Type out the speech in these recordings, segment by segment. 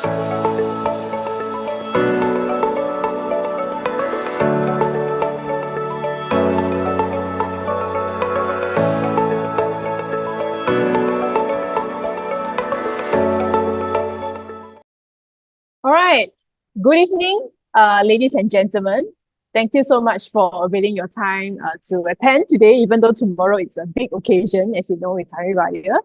All right. Good evening, ladies and gentlemen. Thank you so much for availing your time to attend today, even though tomorrow it's a big occasion, as you know, it's Hari Raya.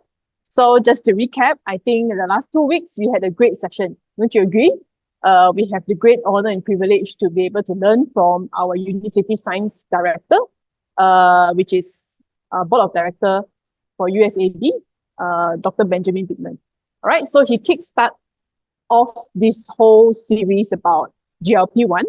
So just to recap, I think in the last 2 weeks, we had a great session. Don't you agree? We have the great honor and privilege to be able to learn from our University Science Director, which is Board of Director for USAD, Dr. Benjamin Bittman. All right, so he kickstart of this whole series about GLP-1,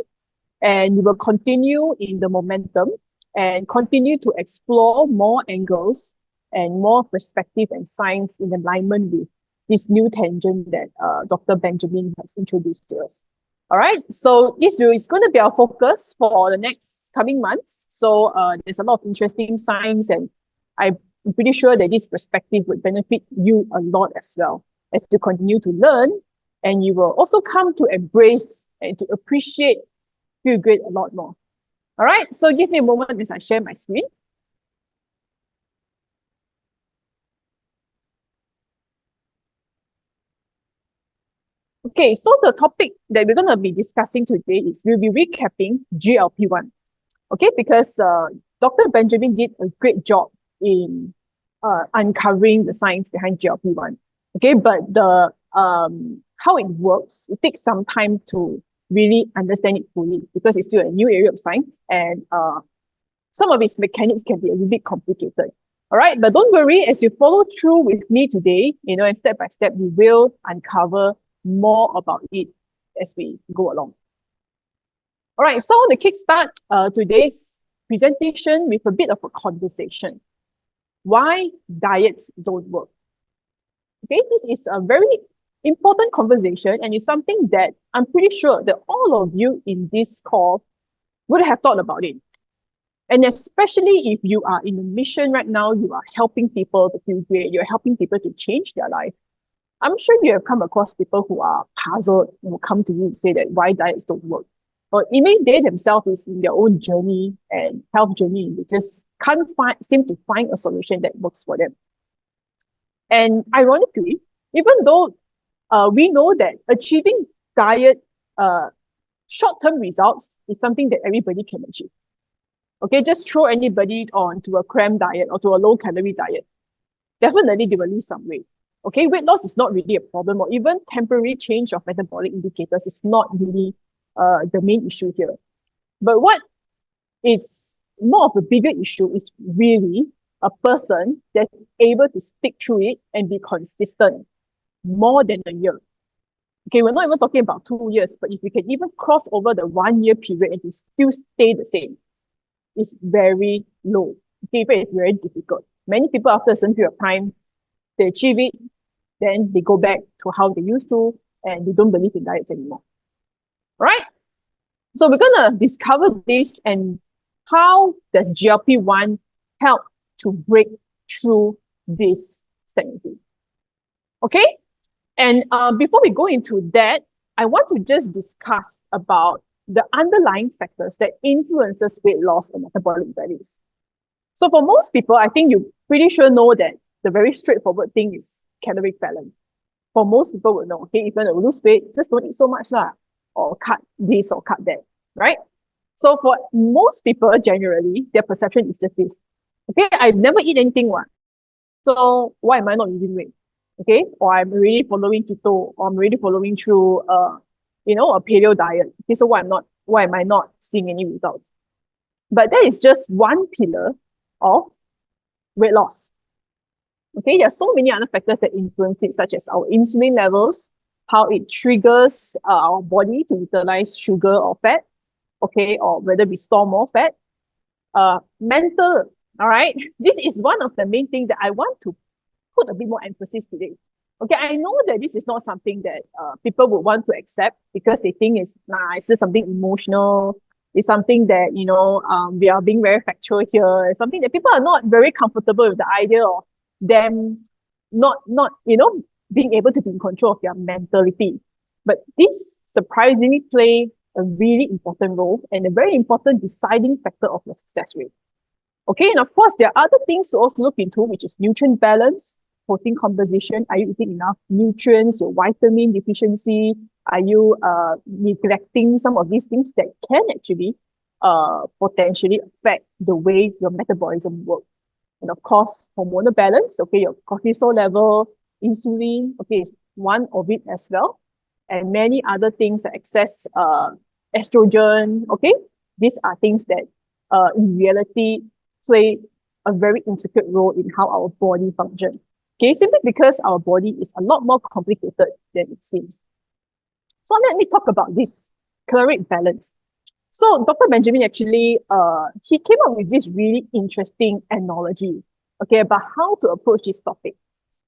and we will continue in the momentum and continue to explore more angles and more perspective and science in alignment with this new tangent that Dr. Benjamin has introduced to us. All right, so this is going to be our focus for the next coming months. So there's a lot of interesting science, and I'm pretty sure that this perspective would benefit you a lot as well as you continue to learn, and you will also come to embrace and to appreciate Feel Great a lot more. All right, so give me a moment as I share my screen. Okay, so the topic that we're going to be discussing today is we'll be recapping GLP-1. Okay, because Dr. Benjamin did a great job in uncovering the science behind GLP-1. Okay, but the how it works, it takes some time to really understand it fully because it's still a new area of science, and some of its mechanics can be a little bit complicated. All right, but don't worry, as you follow through with me today, and step by step, we will uncover more about it as we go along. All right, so to kickstart today's presentation with a bit of a conversation. Why diets don't work? Okay, this is a very important conversation, and it's something that I'm pretty sure that all of you in this call would have thought about it. And especially if you are in a mission right now, you are helping people to feel great, you're helping people to change their life. I'm sure you have come across people who are puzzled and will come to you and say that why diets don't work. Or even they themselves is in their own journey and health journey, they just can't seem to find a solution that works for them. And ironically, even though we know that achieving diet short-term results is something that everybody can achieve. Okay, just throw anybody onto a cram diet or to a low-calorie diet. Definitely they will lose some weight. Okay, weight loss is not really a problem, or even temporary change of metabolic indicators is not really the main issue here. But what is more of a bigger issue is really a person that's able to stick through it and be consistent more than a year. Okay, we're not even talking about 2 years, but if we can even cross over the 1 year period and to still stay the same, it's very low. Okay, it's very difficult. Many people after a certain period of time, they achieve it, then they go back to how they used to, and they don't believe in diets anymore. All right? So we're going to discover this and how does GLP-1 help to break through this stagnancy. Okay? And before we go into that, I want to just discuss about the underlying factors that influences weight loss and metabolic values. So for most people, I think you pretty sure know that the very straightforward thing is caloric balance. For most people will know, okay, if you want to lose weight, just don't eat so much lah, or cut this or cut that, right? So for most people, generally, their perception is just this. Okay, I never eat anything, so why am I not losing weight? Okay, or I'm already following keto, or I'm already following through a paleo diet. Okay, so why am I not seeing any results? But that is just one pillar of weight loss. Okay, there are so many other factors that influence it, such as our insulin levels, how it triggers our body to utilize sugar or fat, okay, or whether we store more fat. Mental, all right, this is one of the main things that I want to put a bit more emphasis today. Okay, I know that this is not something that people would want to accept because they think it's just something emotional. It's something that, we are being very factual here. It's something that people are not very comfortable with the idea of them not being able to be in control of their mentality. But these surprisingly play a really important role and a very important deciding factor of your success rate. Okay, and of course, there are other things to also look into, which is nutrient balance, protein composition. Are you eating enough nutrients, your vitamin deficiency? Are you neglecting some of these things that can actually potentially affect the way your metabolism works? And of course, hormonal balance, okay, your cortisol level, insulin, okay, is one of it as well. And many other things like excess estrogen, okay? These are things that in reality play a very intricate role in how our body functions. Okay, simply because our body is a lot more complicated than it seems. So let me talk about this caloric balance. So Dr. Benjamin actually, he came up with this really interesting analogy, okay, about how to approach this topic.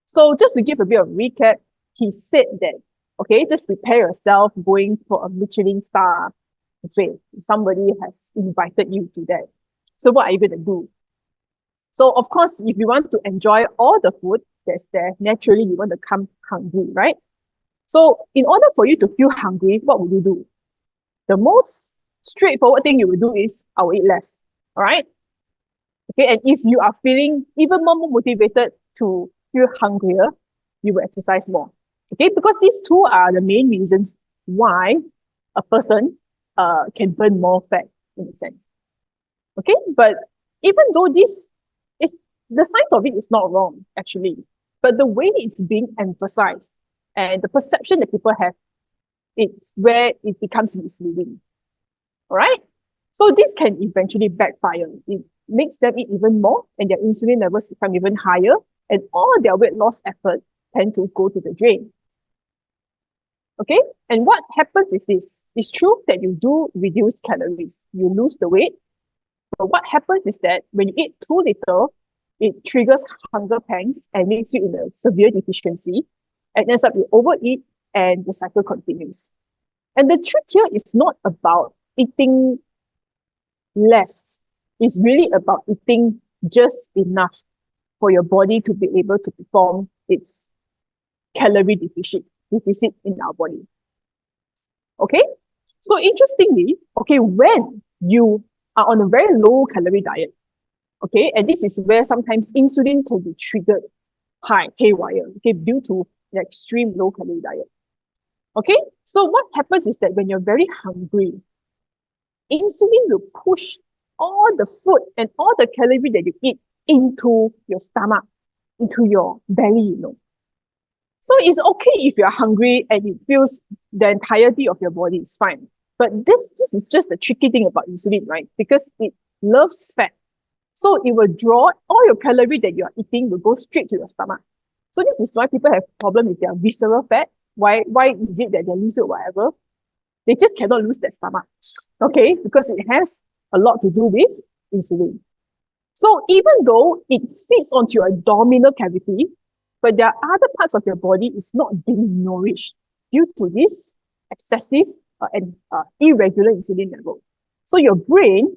So just to give a bit of recap, he said that, okay, just prepare yourself going for a Michelin star buffet. Somebody has invited you to that. So what are you going to do? So of course, if you want to enjoy all the food that's there, naturally you want to come hungry, right? So in order for you to feel hungry, what would you do? The most straightforward thing you will do is I will eat less. All right. Okay. And if you are feeling even more motivated to feel hungrier, you will exercise more. Okay. Because these two are the main reasons why a person can burn more fat in a sense. Okay. But even though this is the science of it is not wrong, actually, but the way it's being emphasized and the perception that people have, it's where it becomes misleading. All right. So this can eventually backfire. It makes them eat even more and their insulin levels become even higher and all their weight loss efforts tend to go to the drain. Okay. And what happens is this. It's true that you do reduce calories. You lose the weight. But what happens is that when you eat too little, it triggers hunger pangs and makes you in a severe deficiency and ends up you overeat and the cycle continues. And the trick here is not about eating less. It's really about eating just enough for your body to be able to perform its calorie deficit in our body. Okay? So interestingly, okay, when you are on a very low calorie diet, okay, and this is where sometimes insulin can be triggered haywire, okay, due to an extreme low calorie diet. Okay, so what happens is that when you're very hungry, insulin will push all the food and all the calorie that you eat into your stomach, into your belly. So it's okay if you're hungry and it feels the entirety of your body is fine. But this is just the tricky thing about insulin, right? Because it loves fat. So it will draw all your calorie that you are eating will go straight to your stomach. So this is why people have problem with their visceral fat. Why is it that they lose it or whatever? They just cannot lose their stomach. Okay, because it has a lot to do with insulin. So even though it sits onto your abdominal cavity, but there are other parts of your body is not being nourished due to this excessive and irregular insulin level. So your brain,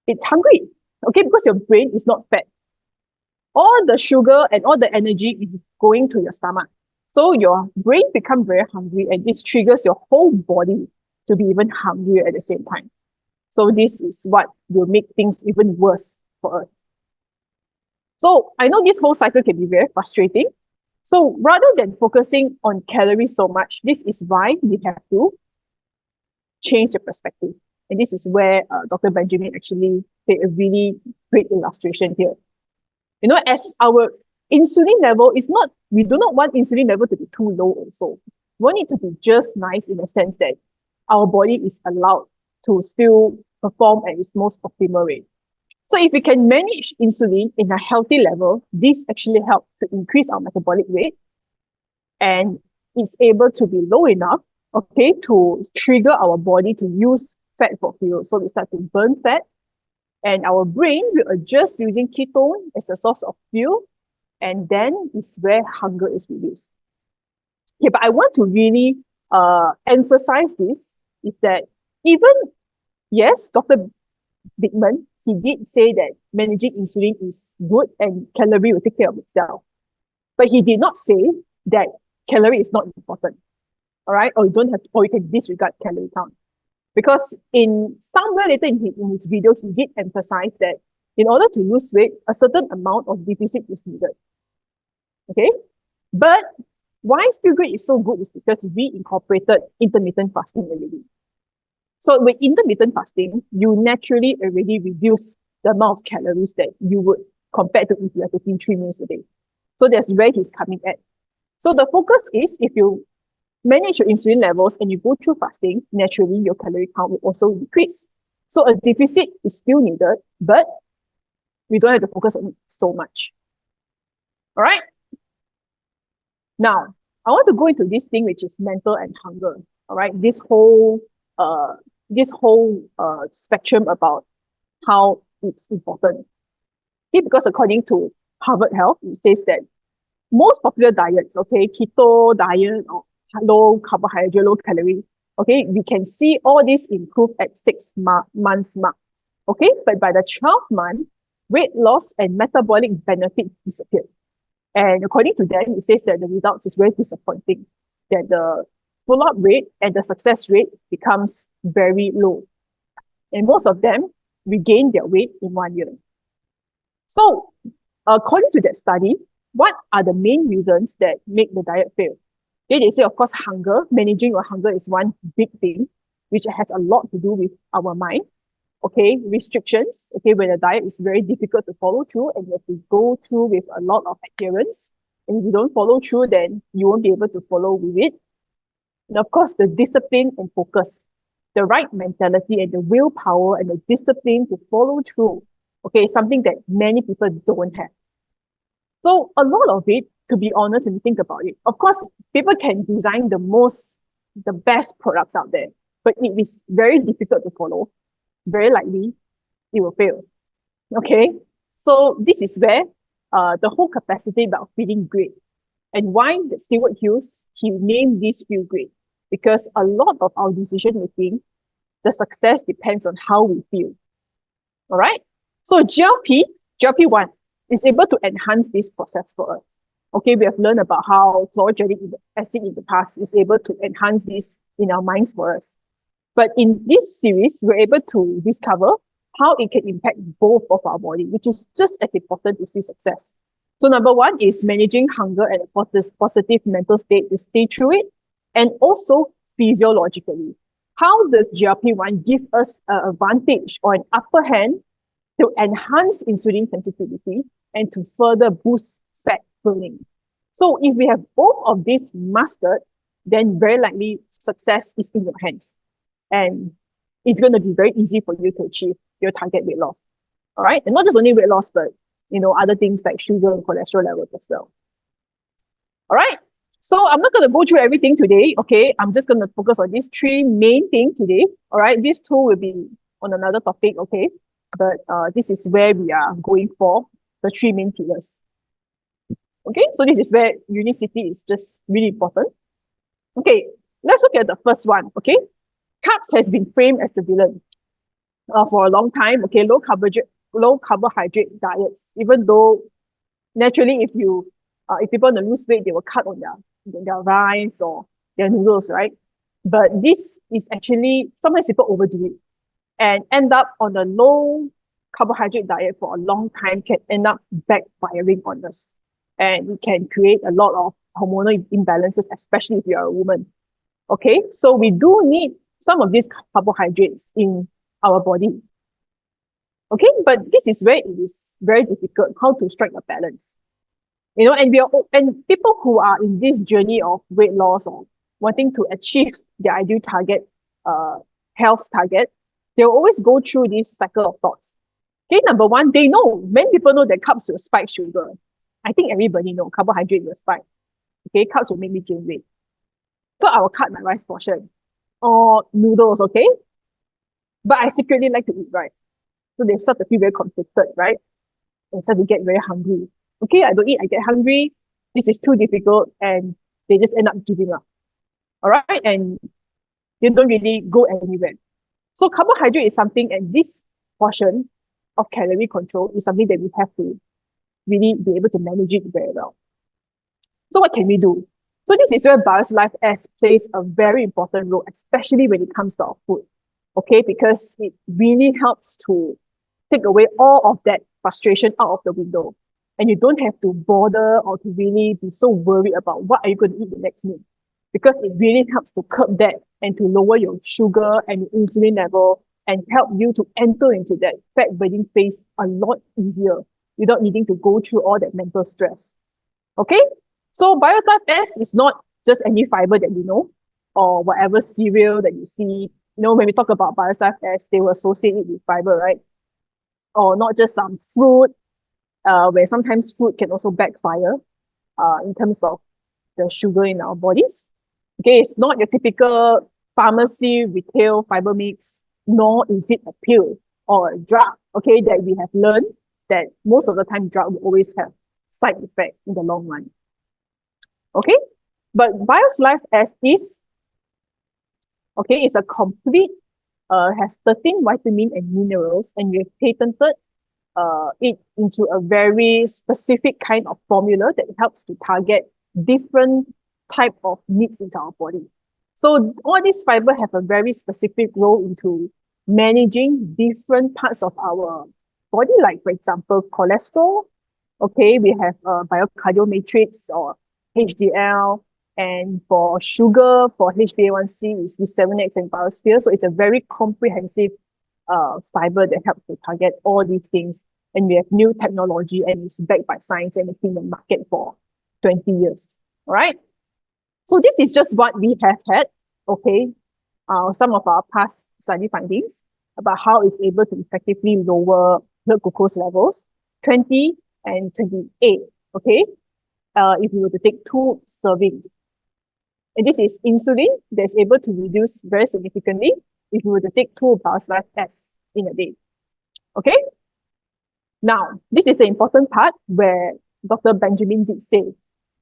it's hungry, okay, because your brain is not fed. All the sugar and all the energy is going to your stomach. So your brain becomes very hungry and this triggers your whole body to be even hungrier at the same time. So this is what will make things even worse for us. So I know this whole cycle can be very frustrating. So rather than focusing on calories so much, this is why we have to change the perspective. And this is where Dr. Benjamin actually made a really great illustration here. As our insulin level is not, we do not want insulin level to be too low also. We want it to be just nice in the sense that our body is allowed to still perform at its most optimal rate. So if we can manage insulin in a healthy level, this actually helps to increase our metabolic rate and it's able to be low enough, okay, to trigger our body to use fat for fuel. So we start to burn fat and our brain will adjust using ketone as a source of fuel and then is where hunger is reduced. Okay, but I want to really emphasize this is that even, yes, Dr. Bigman, he did say that managing insulin is good and calorie will take care of itself. But he did not say that calorie is not important. all right? Or you don't have, or you can disregard calorie count. Because in somewhere later in his video, he did emphasize that in order to lose weight, a certain amount of deficit is needed. Okay? But why Feel Great is so good is because we incorporated intermittent fasting already. So with intermittent fasting, you naturally already reduce the amount of calories that you would compare to if you are taking 3 meals a day. So that's where he's coming at. So the focus is if you manage your insulin levels and you go through fasting, naturally your calorie count will also decrease. So a deficit is still needed, but we don't have to focus on it so much. All right. Now, I want to go into this thing which is mental and hunger. All right. Uh this whole spectrum about how it's important. Okay, because according to Harvard Health, it says that most popular diets, okay, keto diet or low carbohydrate, low calorie, okay, we can see all this improve at 6 months mark, okay, but by the 12th month, weight loss and metabolic benefit disappear. And according to them, it says that the results is very disappointing, that the follow-up rate and the success rate becomes very low. And most of them regain their weight in 1 year. So according to that study, what are the main reasons that make the diet fail? Okay, they say, of course, hunger. Managing your hunger is one big thing, which has a lot to do with our mind. Okay, restrictions. Okay, when a diet is very difficult to follow through and you have to go through with a lot of adherence. And if you don't follow through, then you won't be able to follow with it. And of course, the discipline and focus, the right mentality and the willpower and the discipline to follow through. Okay, something that many people don't have. So a lot of it, to be honest, when you think about it, of course, people can design the best products out there, but it is very difficult to follow. Very likely, it will fail. Okay, so this is where the whole capacity about feeling great and why the Stewart Hughes he named this Feel Great because a lot of our decision making, the success depends on how we feel. All right. So GLP-1 is able to enhance this process for us. Okay, we have learned about how chlorogenic acid in the past is able to enhance this in our minds for us. But in this series, we're able to discover how it can impact both of our body, which is just as important to see success. So number one is managing hunger and a positive mental state to stay through it. And also physiologically, how does GLP-1 give us an advantage or an upper hand to enhance insulin sensitivity and to further boost fat burning? So if we have both of these mastered, then very likely success is in your hands. And it's going to be very easy for you to achieve your target weight loss. All right. And not just only weight loss, but, other things like sugar and cholesterol levels as well. All right. So I'm not going to go through everything today. Okay. I'm just going to focus on these three main things today. All right. These two will be on another topic. Okay. But this is where we are going for the three main pillars. Okay. So this is where unicity is just really important. Okay. Let's look at the first one. Okay. Carbs has been framed as the villain for a long time. Okay, low carbohydrate diets. Even though naturally, if people want to lose weight, they will cut on their rice or their noodles, right? But this is actually sometimes people overdo it and end up on a low carbohydrate diet for a long time can end up backfiring on us, and it can create a lot of hormonal imbalances, especially if you are a woman. Okay, so we do need some of these carbohydrates in our body. Okay, but this is where it is very difficult how to strike a balance. And people who are in this journey of weight loss or wanting to achieve their ideal target, health target, they'll always go through this cycle of thoughts. Okay, number one, many people know that carbs will spike sugar. I think everybody know carbohydrate will spike. Okay, carbs will make me gain weight. So I will cut my rice portion or noodles, okay? But I secretly like to eat rice. So they start to feel very conflicted, right? And start to get very hungry. Okay, I don't eat, I get hungry. This is too difficult, and they just end up giving up. All right, and they don't really go anywhere. So carbohydrate is something, and this portion of calorie control is something that we have to really be able to manage it very well. So what can we do? So this is where BioLife S plays a very important role, especially when it comes to our food. Okay, because it really helps to take away all of that frustration out of the window. And you don't have to bother or to really be so worried about what are you going to eat the next meal. Because it really helps to curb that and to lower your sugar and your insulin level and help you to enter into that fat burning phase a lot easier without needing to go through all that mental stress. Okay? So Biotype S is not just any fiber that you know or whatever cereal that you see. You know, when we talk about Biotype S, they will associate it with fiber, right? Or not just some fruit, where sometimes fruit can also backfire in terms of the sugar in our bodies. Okay, it's not your typical pharmacy retail fiber mix, nor is it a pill or a drug, okay, that we have learned that most of the time drug will always have side effect in the long run. Okay, but Bios Life as is, okay, it's a complete, has 13 vitamin and minerals, and we have patented it into a very specific kind of formula that helps to target different type of needs into our body. So all these fiber have a very specific role into managing different parts of our body, like for example, cholesterol. Okay, we have biocardio matrix or HDL, and for sugar, for HbA1c is the 7X and biosphere. So it's a very comprehensive fiber that helps to target all these things. And we have new technology and it's backed by science and it's been in the market for 20 years. All right. So this is just what we have had. Okay. Some of our past study findings about how it's able to effectively lower blood glucose levels, 20 and 28. Okay. If you were to take 2 servings. And this is insulin that's able to reduce very significantly if you were to take 2 BioLife S in a day. Okay. Now, this is the important part where Dr. Benjamin did say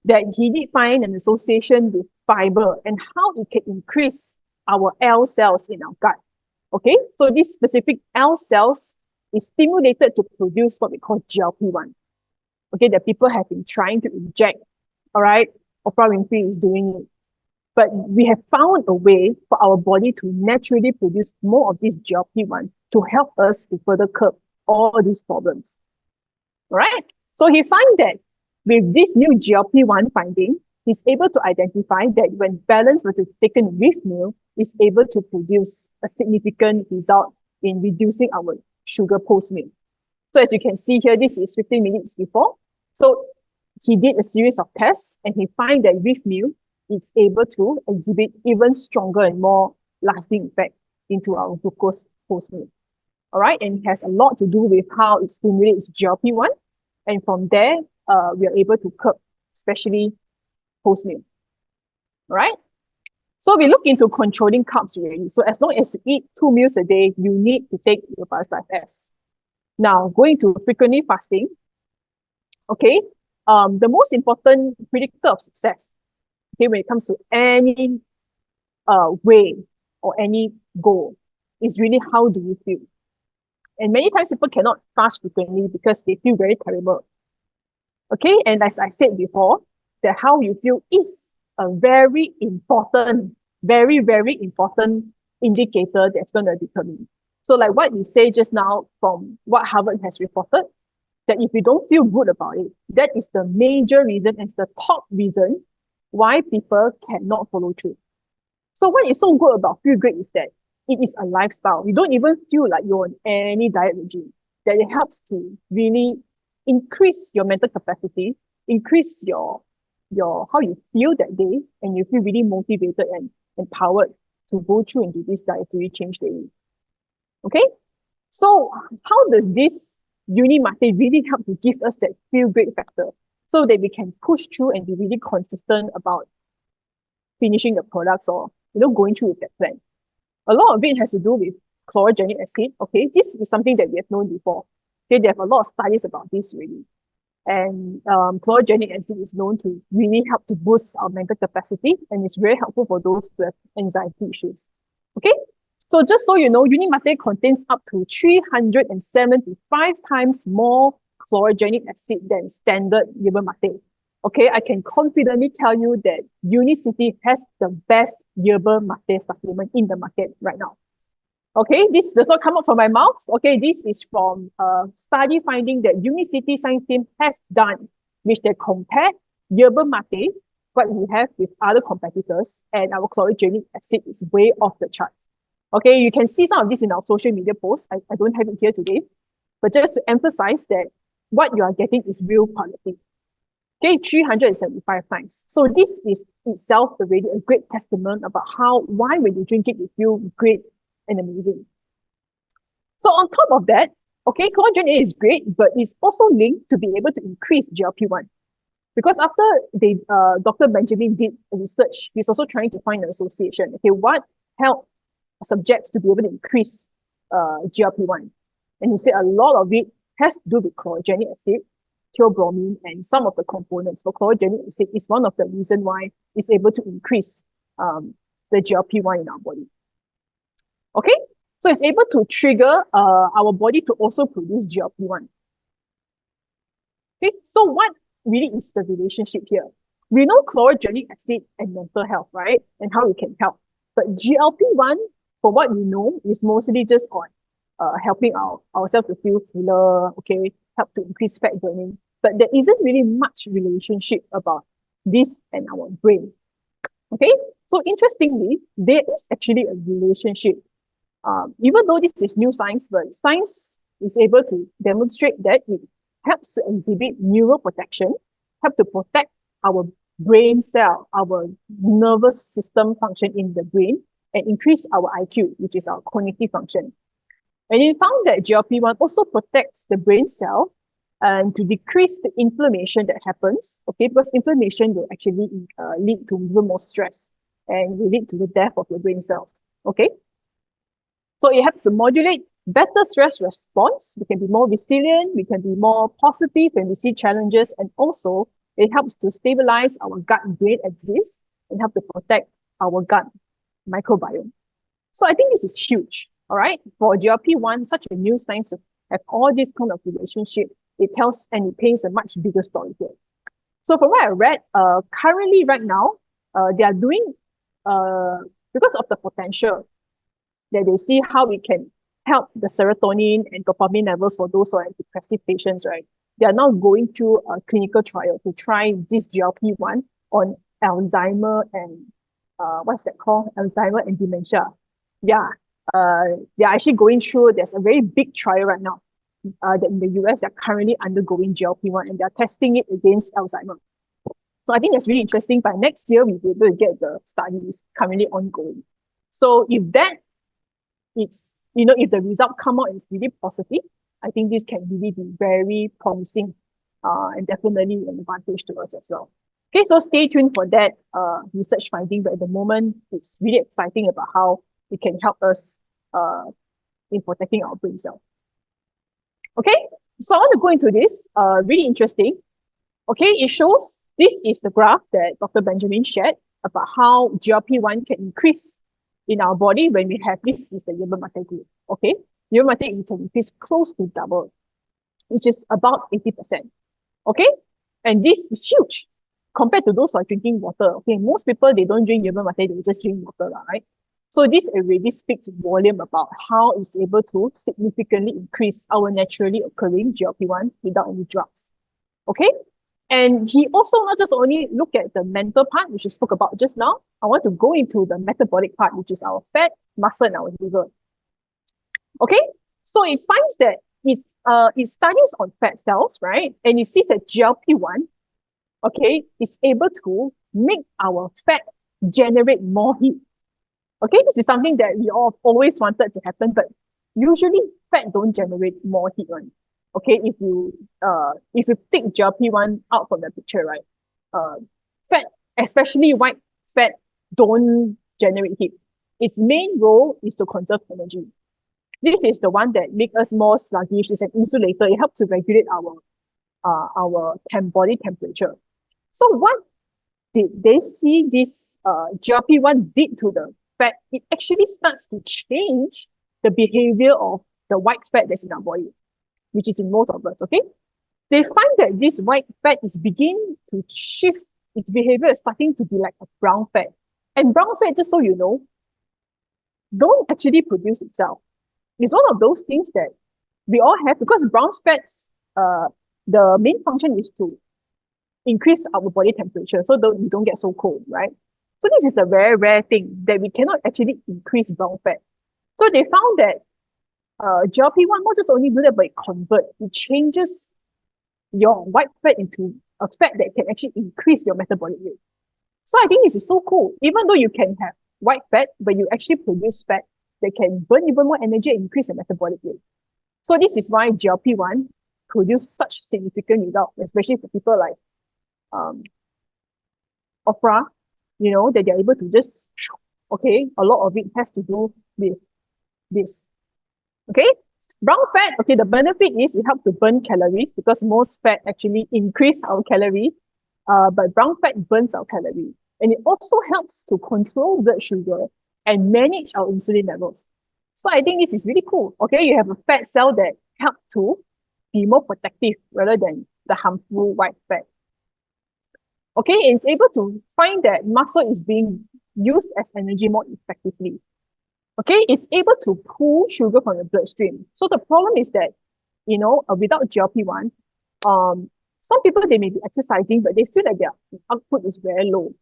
that he did find an association with fiber and how it can increase our L cells in our gut. Okay, so this specific L cells is stimulated to produce what we call GLP-1. Okay, that people have been trying to inject. All right, Oprah Winfrey is doing it. But we have found a way for our body to naturally produce more of this GLP-1 to help us to further curb all these problems. All right. So he found that with this new GLP-1 finding, he's able to identify that when balance were to be taken with meal, is able to produce a significant result in reducing our sugar post-meal. So as you can see here, this is 15 minutes before. So he did a series of tests and he found that with meal, it's able to exhibit even stronger and more lasting effect into our glucose post-meal. All right, and it has a lot to do with how it stimulates GLP-1. And from there, we are able to curb, especially post-meal. All right. So we look into controlling carbs really. So as long as you eat 2 meals a day, you need to take your BioLife S. Now, going to frequently fasting. Okay. The most important predictor of success, okay, when it comes to any way or any goal is really how do you feel. And many times people cannot fast frequently because they feel very terrible. Okay, and as I said before, that how you feel is a very important, very, very important indicator that's going to determine. So like what we say just now from what Harvard has reported, that if you don't feel good about it, that is the major reason and the top reason why people cannot follow through. So what is so good about Feel Great is that it is a lifestyle. You don't even feel like you're on any diet regime. That it helps to really increase your mental capacity, increase your how you feel that day, and you feel really motivated and empowered to go through into this dietary change daily. Okay? So how does this Unimate really help to give us that feel great factor so that we can push through and be really consistent about finishing the products or going through with that plan? A lot of it has to do with chlorogenic acid. Okay, this is something that we have known before. Okay, they have a lot of studies about this really. And chlorogenic acid is known to really help to boost our mental capacity and it's very helpful for those who have anxiety issues. Okay, so just so you know, Unimate contains up to 375 times more chlorogenic acid than standard yerba mate. Okay, I can confidently tell you that Unicity has the best yerba mate supplement in the market right now. Okay, this does not come up from my mouth. Okay, this is from a study finding that Unicity science team has done, which they compared yerba mate, what we have with other competitors, and our chlorogenic acid is way off the charts. Okay, you can see some of this in our social media posts. I don't have it here today, but just to emphasize that what you are getting is real quality. Okay, 375 times. So this is itself already a great testament about why when you drink it, you feel great and amazing. So on top of that, okay, collagen A is great, but it's also linked to be able to increase GLP-1. Because after Dr. Benjamin did research, he's also trying to find an association. Okay, what helped subjects to be able to increase GLP-1? And he said a lot of it has to do with chlorogenic acid, theobromine, and some of the components for chlorogenic acid is one of the reasons why it's able to increase the GLP-1 in our body. Okay, so it's able to trigger our body to also produce GLP-1. Okay, so what really is the relationship here? We know chlorogenic acid and mental health, right? And how it can help. But GLP-1, for what we know, is mostly just on helping ourselves to feel fuller, okay, help to increase fat burning. But there isn't really much relationship about this and our brain. Okay, so interestingly, there is actually a relationship. Even though this is new science, but science is able to demonstrate that it helps to exhibit neuroprotection, help to protect our brain cell, our nervous system function in the brain, and increase our IQ, which is our cognitive function. And it found that GLP-1 also protects the brain cell and to decrease the inflammation that happens, okay, because inflammation will actually lead to even more stress and will lead to the death of your brain cells, okay? So it helps to modulate better stress response. We can be more resilient, we can be more positive when we see challenges, and also it helps to stabilize our gut-brain axis and help to protect our gut microbiome. So I think this is huge, all right? For GLP-1, such a new science to have all this kind of relationship, it tells and it paints a much bigger story here. So from what I read, currently right now, they are doing, because of the potential that they see how we can help the serotonin and dopamine levels for those who are depressive patients, right? They are now going through a clinical trial to try this GLP-1 on Alzheimer and what's that called? Alzheimer and dementia. Yeah, they're actually going through, there's a very big trial right now that in the US, they're currently undergoing GLP-1 and they're testing it against Alzheimer. So I think that's really interesting. By next year, we'll be able to get the studies currently ongoing. So if that it's, if the result come out is really positive, I think this can really be very promising and definitely an advantage to us as well. Okay, so stay tuned for that research finding, but at the moment, it's really exciting about how it can help us in protecting our brain cells. Okay, so I want to go into this, really interesting. Okay, it shows, this is the graph that Dr. Benjamin shared about how GLP-1 can increase in our body when we have, this is the yerba mate group, okay? Yerba mate, it can increase close to double, which is about 80%, okay? And this is huge compared to those who are drinking water, okay? Most people, they don't drink yerba mate, they just drink water, right? So this already speaks volume about how it's able to significantly increase our naturally occurring GLP-1 without any drugs, okay? And he also not just only look at the mental part, which we spoke about just now. I want to go into the metabolic part, which is our fat, muscle, and our liver. Okay, so it finds that it studies on fat cells, right? And it sees that GLP-1, okay, is able to make our fat generate more heat. Okay, this is something that we all always wanted to happen, but usually fat don't generate more heat, right? Okay, if you take GLP-1 out from the picture, right? Fat, especially white fat, don't generate heat. Its main role is to conserve energy. This is the one that makes us more sluggish. It's an insulator. It helps to regulate our body temperature. So what did they see this GLP-1 did to the fat? It actually starts to change the behavior of the white fat that's in our body, which is in most of us, okay? they find that this white fat is beginning to shift, its behavior is starting to be like a brown fat. And brown fat, just so you know, don't actually produce itself. It's one of those things that we all have because brown fats, the main function is to increase our body temperature so that we don't get so cold, right? So this is a very rare thing that we cannot actually increase brown fat. So they found that GLP-1 not just only do that, but it changes your white fat into a fat that can actually increase your metabolic rate. So I think this is so cool. Even though you can have white fat, but you actually produce fat that can burn even more energy and increase your metabolic rate. So this is why GLP-1 produce such significant results, especially for people like um, Oprah, that they're able to just, okay, a lot of it has to do with this. Okay, brown fat, okay, the benefit is it helps to burn calories because most fat actually increase our calorie, but brown fat burns our calorie. And it also helps to control blood sugar and manage our insulin levels. So I think this is really cool. Okay, you have a fat cell that help to be more protective rather than the harmful white fat. Okay, and it's able to find that muscle is being used as energy more effectively. Okay, it's able to pull sugar from the bloodstream. So the problem is that, without GLP-1, some people, they may be exercising, but they feel that their output is very low.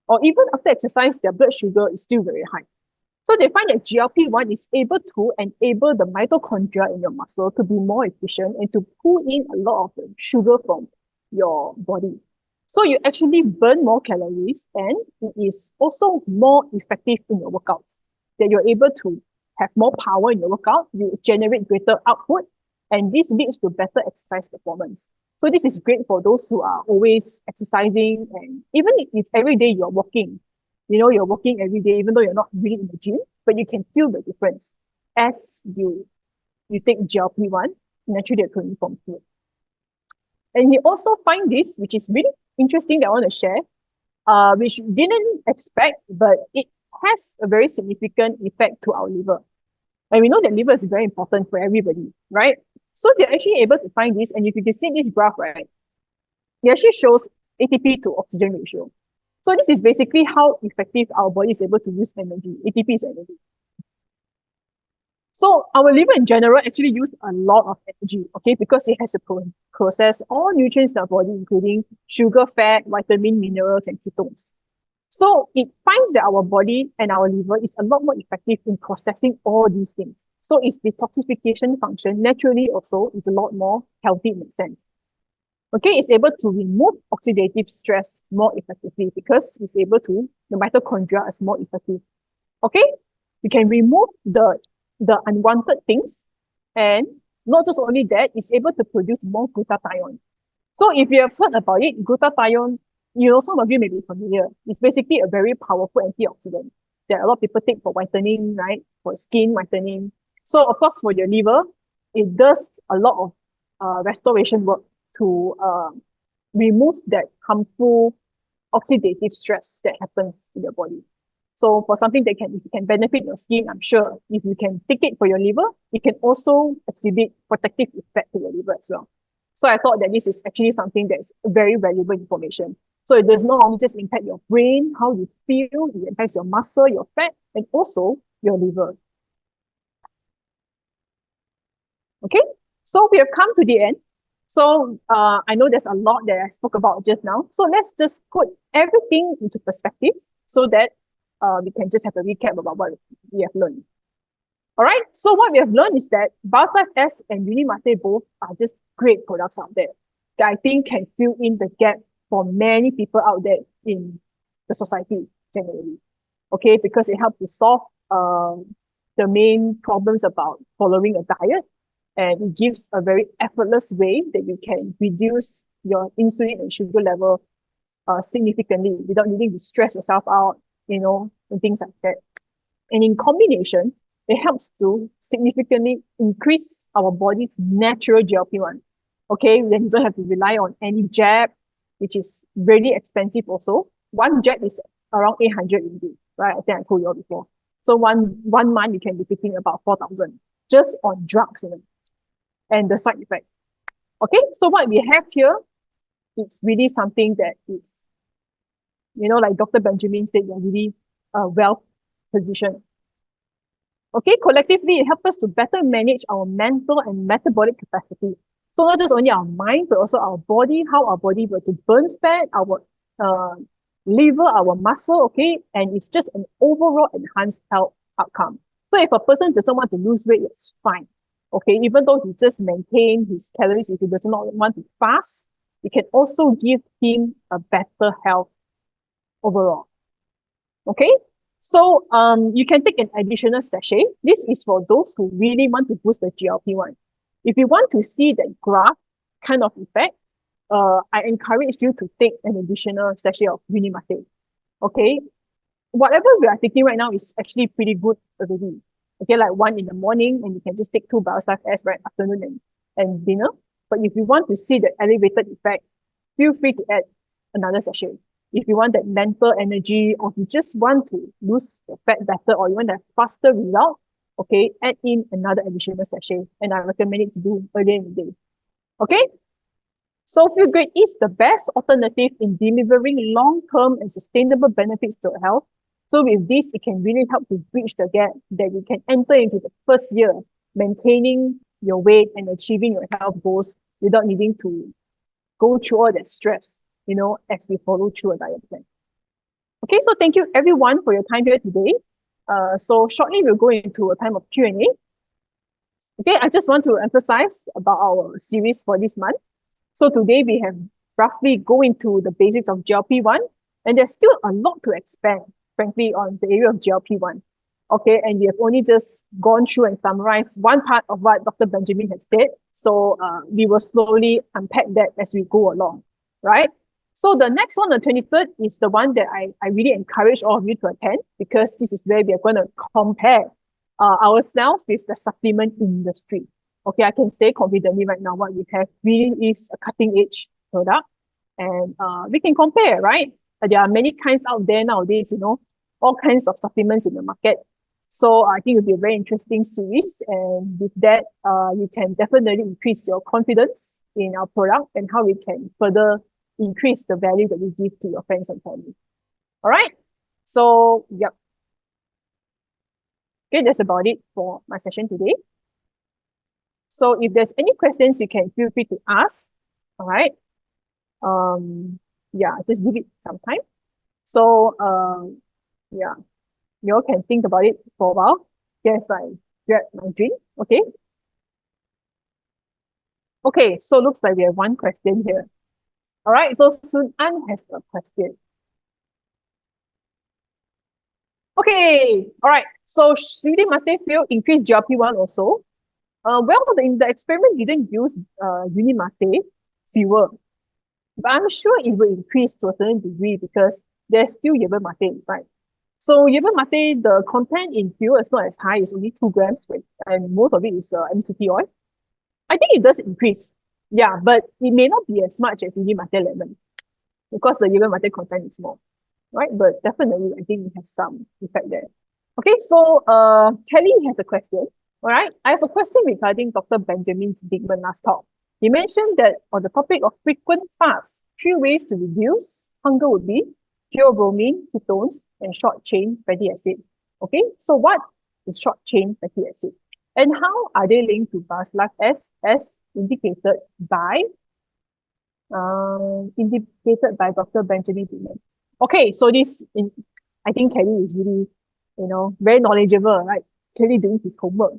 Or even after exercise, their blood sugar is still very high. So they find that GLP-1 is able to enable the mitochondria in your muscle to be more efficient and to pull in a lot of the sugar from your body. So you actually burn more calories and it is also more effective in your workouts. That you're able to have more power in your workout, you generate greater output, and this leads to better exercise performance. So this is great for those who are always exercising, and even if every day you're walking, you're walking every day, even though you're not really in the gym, but you can feel the difference as you take GLP-1, naturally occurring from food. And you also find this, which is really interesting that I want to share, which didn't expect, but it has a very significant effect to our liver. And we know that liver is very important for everybody, right? So they're actually able to find this, and if you can see this graph, right, it actually shows ATP to oxygen ratio. So this is basically how effective our body is able to use energy. ATP is energy. So our liver in general actually use a lot of energy, okay, because it has to process all nutrients in our body, including sugar, fat, vitamin, minerals, and ketones. So it finds that our body and our liver is a lot more effective in processing all these things. So its detoxification function naturally also is a lot more healthy in that sense. Okay, it's able to remove oxidative stress more effectively because it's able to, the mitochondria is more effective. Okay, we can remove the unwanted things, and not just only that, it's able to produce more glutathione. So if you have heard about it, glutathione, some of you may be familiar. It's basically a very powerful antioxidant that a lot of people take for whitening, right? For skin whitening. So of course, for your liver, it does a lot of restoration work to remove that harmful oxidative stress that happens in your body. So for something that can benefit your skin, I'm sure if you can take it for your liver, it can also exhibit protective effect to your liver as well. So I thought that this is actually something that's very valuable information. So it does not only just impact your brain, how you feel, it impacts your muscle, your fat, and also your liver. Okay, so we have come to the end. So I know there's a lot that I spoke about just now. So let's just put everything into perspective so that we can just have a recap about what we have learned. All right, so what we have learned is that Bioscience S and Unimate both are just great products out there that I think can fill in the gap for many people out there in the society generally. Okay, because it helps to solve the main problems about following a diet, and it gives a very effortless way that you can reduce your insulin and sugar level significantly without needing to stress yourself out, and things like that. And in combination, it helps to significantly increase our body's natural GLP-1. Okay, then you don't have to rely on any jab, which is really expensive also. One jab is around 800 ringgit, right? I think I told you all before. So one month you can be taking about 4,000 just on drugs, and the side effect. Okay, so what we have here, it's really something that is, like Dr. Benjamin said, you're really well positioned. Okay, collectively, it helps us to better manage our mental and metabolic capacity. So not just only our mind, but also our body, how our body will to burn fat, our uh, liver, our muscle, okay? And it's just an overall enhanced health outcome. So if a person doesn't want to lose weight, it's fine. Okay, even though he just maintain his calories, if he does not want to fast, it can also give him a better health overall. Okay, so you can take an additional sachet. This is for those who really want to boost the GLP-1. If you want to see that graph kind of effect, I encourage you to take an additional sachet of Unimate. Okay, whatever we are taking right now is actually pretty good already. Okay, like one in the morning, and you can just take two Biostime S right afternoon and dinner. But if you want to see the elevated effect, feel free to add another sachet. If you want that mental energy, or you just want to lose the fat better, or you want a faster result, okay, add in another additional sachet. And I recommend it to do earlier in the day. Okay, so Feel Great is the best alternative in delivering long-term and sustainable benefits to health. So with this, it can really help to bridge the gap that you can enter into the first year, maintaining your weight and achieving your health goals without needing to go through all that stress, as we follow through a diet plan. Okay, so thank you everyone for your time here today. So shortly we'll go into a time of Q&A. Okay, I just want to emphasize about our series for this month. So today we have roughly go into the basics of GLP-1, and there's still a lot to expand, frankly, on the area of GLP-1. Okay, and we have only just gone through and summarized one part of what Dr. Benjamin has said. So we will slowly unpack that as we go along, right? So the next one, the 23rd, is the one that I really encourage all of you to attend, because this is where we are going to compare ourselves with the supplement industry. Okay, I can say confidently right now what we have really is a cutting edge product, and we can compare, right? There are many kinds out there nowadays, all kinds of supplements in the market. So I think it'll be a very interesting series, and with that, you can definitely increase your confidence in our product and how we can further increase the value that we give to your friends and family. All right. So, yep. Okay, that's about it for my session today. So if there's any questions, you can feel free to ask. All right. Yeah, just give it some time. So, yeah, you all can think about it for a while. Yes, I grab my drink. Okay. Okay, so looks like we have one question here. All right, so Sun An has a question. Okay, all right. So Shri Mate field increased GLP-1 also. Well, the experiment didn't use Unimate fuel, but I'm sure it will increase to a certain degree because there's still yerba mate, right? So yerba mate, the content in fuel is not as high. It's only 2 grams, right? And most of it is MCT oil. I think it does increase. Yeah, but it may not be as much as yerba mate lemon because the yerba mate content is more, right? But definitely, I think it has some effect there. Okay, so Kelly has a question. All right, I have a question regarding Dr. Benjamin's Bigman last talk. He mentioned that on the topic of frequent fasts, 3 ways to reduce hunger would be theobromine, ketones, and short chain fatty acid. Okay, so what is short chain fatty acid? And how are they linked to Baslak as indicated by Dr. Benjamin Bigman? Okay, so I think Kelly is really, very knowledgeable, right? Kelly doing his homework.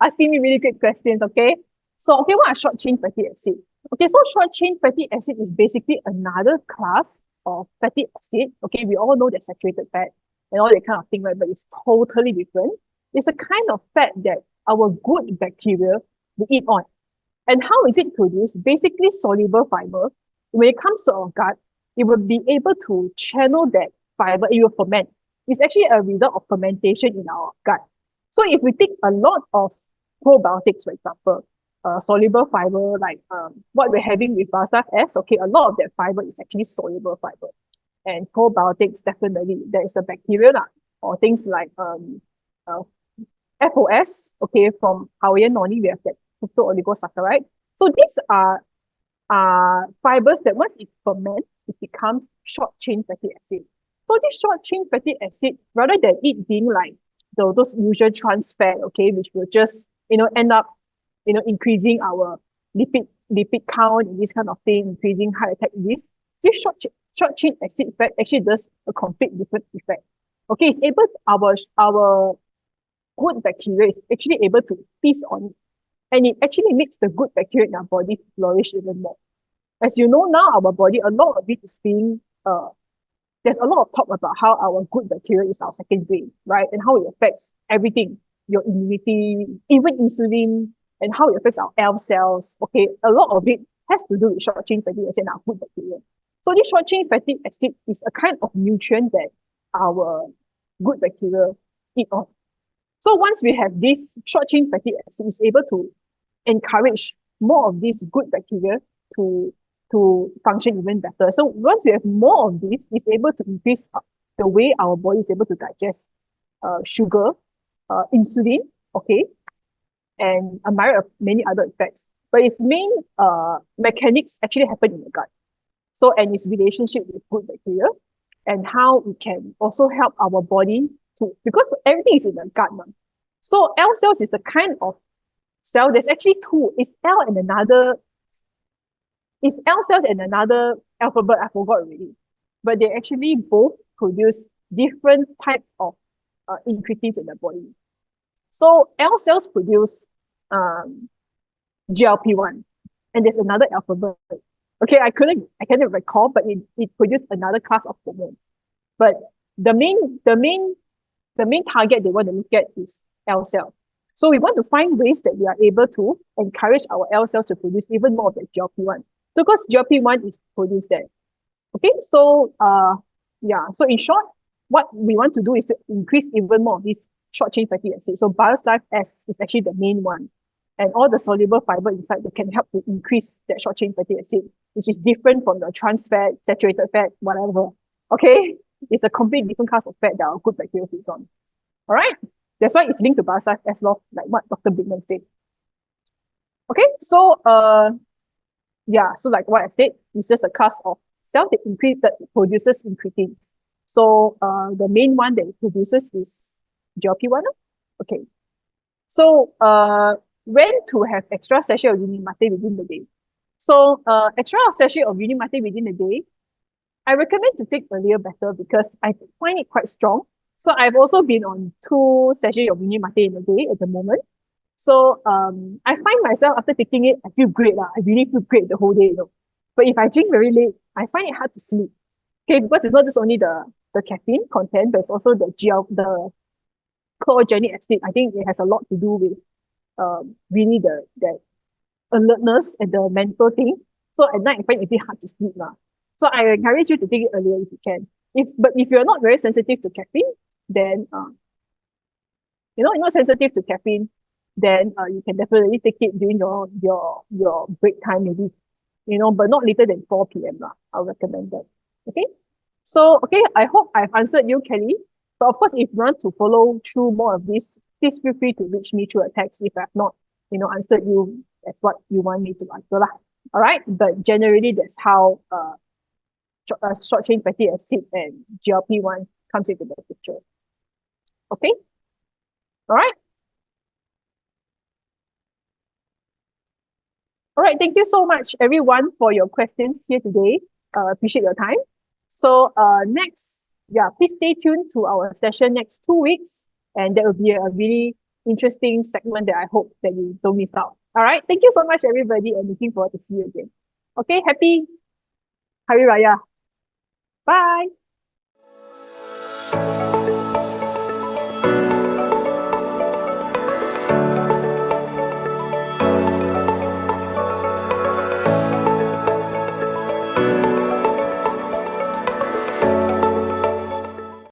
Asking me really good questions, okay? So, okay, what are short chain fatty acid? Okay, so short chain fatty acid is basically another class of fatty acid. Okay, we all know that saturated fat and all that kind of thing, right? But it's totally different. It's a kind of fat that our good bacteria will eat on. And how is it produced? Basically, soluble fiber. When it comes to our gut, it will be able to channel that fiber, it will ferment. It's actually a result of fermentation in our gut. So if we take a lot of probiotics, for example, soluble fiber, like what we're having with Basta S, okay, a lot of that fiber is actually soluble fiber. And probiotics, definitely, there is a bacteria, or things like uh, FOS, okay, from Hawaiian noni, we have that fructo oligosaccharide. So these are fibers that once it ferments, it becomes short chain fatty acid. So this short chain fatty acid, rather than it being like those usual trans fat, okay, which will just end up increasing our lipid count and this kind of thing, increasing heart attack risk. This short chain acid fat actually does a complete different effect. Okay, it's able our good bacteria is actually able to feast on it, and it actually makes the good bacteria in our body flourish even more. As you know now, our body, a lot of it is being there's a lot of talk about how our good bacteria is our second brain, right? And how it affects everything, your immunity, even insulin, and how it affects our L cells. Okay, a lot of it has to do with short chain fatty acid and our good bacteria. So this short chain fatty acid is a kind of nutrient that our good bacteria eat on. So once we have this short chain fatty acid, it's able to encourage more of these good bacteria to function even better. So once we have more of this, it's able to increase the way our body is able to digest sugar, insulin, okay, and a myriad of many other effects. But its main mechanics actually happen in the gut. So, and its relationship with good bacteria and how it can also help our body to, because everything is in the gut now. So L cells is the kind of cell, there's actually two. It's L cells and another alphabet, I forgot already. But they actually both produce different type of incretins in the body. So L cells produce GLP-1, and there's another alphabet. Okay, I cannot recall, but it produced another class of hormones. But the main target they want to look at is L cells. So we want to find ways that we are able to encourage our L cells to produce even more of the GLP-1. So because GLP-1 is produced there. Okay, so yeah, so in short, what we want to do is to increase even more of this short chain fatty acid. So Bioslife S is actually the main one. And all the soluble fiber inside that can help to increase that short chain fatty acid, which is different from the trans fat, saturated fat, whatever. Okay, it's a completely different class of fat that our good bacteria feeds on. All right, that's why it's linked to Bioslife S law, like what Dr. Bigman said. Okay, so yeah, so like what I said, it's just a class of cell that produces incretins. So the main one that it produces is GLP-1. Okay. So when to have extra sachet of uni mate within the day. So extra sachet of uni mate within the day, I recommend to take earlier better because I find it quite strong. So I've also been on 2 sachets of uni mate in a day at the moment. So I find myself after taking it, I feel great. I really feel great the whole day, But if I drink very late, I find it hard to sleep. Okay, because it's not just only the caffeine content, but it's also the chlorogenic acid. I think it has a lot to do with really that alertness and the mental thing. So at night I find it a bit hard to sleep now. So I encourage you to take it earlier if you can. If you're not very sensitive to caffeine, then you're not sensitive to caffeine, then you can definitely take it during your break time maybe, but not later than 4 p.m. I'll recommend that. Okay. So okay, I hope I've answered you, Kelly. But of course, if you want to follow through more of this, please feel free to reach me through a text if I've not, answered you as what you want me to answer lah. All right. But generally, that's how short chain fatty acid and GLP-1 comes into the picture. Okay. All right. All right, thank you so much, everyone, for your questions here today. Appreciate your time. So please stay tuned to our session next 2 weeks, and that will be a really interesting segment that I hope that you don't miss out. All right, thank you so much, everybody, and looking forward to see you again. Okay, happy Hari Raya. Bye.